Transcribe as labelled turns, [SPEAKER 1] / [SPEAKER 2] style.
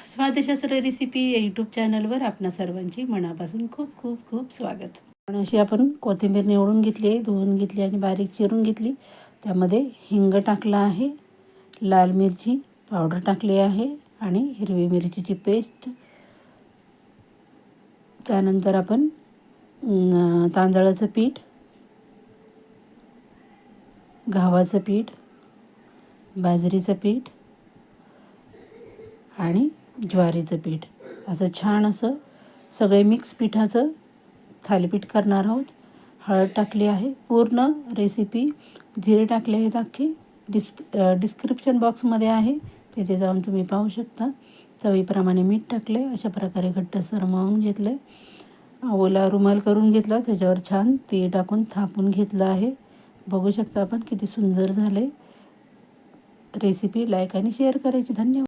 [SPEAKER 1] स्वादशास्त्र recipe या YouTube चॅनलवर आपणा सर्वांची मनापासून खूप खूप खूप स्वागत. अशी आपण कोथिंबीर निवडून घेतली, धुवून घेतली आणि बारीक चिरून घेतली. त्यामध्ये हिंग टाकला आहे, लाल मिरची पावडर टाकली आहे आणि हिरवी मिरचीची पेस्ट. त्यानंतर आपण तांदळाचं पीठ, गव्हाचं पीठ, बाजरीचं पीठ आणि ज्वारीचं पीठ असं छान असं सगळे मिक्स पिठाचं थालीपीठ करणार आहोत. हळद टाकली आहे. पूर्ण रेसिपी जिरे टाकले आहेत अख्खे डिस्क्रिप्शन बॉक्समध्ये आहे, तिथे जाऊन तुम्ही पाहू शकता. चवीप्रमाणे मीठ टाकले. अशा प्रकारे घट्टसर मळून घेतले. ओला रुमाल करून घेतला, त्याच्यावर छान तेल टाकून थापून घेतलं आहे. बघू शकता आपण किती सुंदर झाले. रेसिपी लाईक आणि शेअर करायची. धन्यवाद.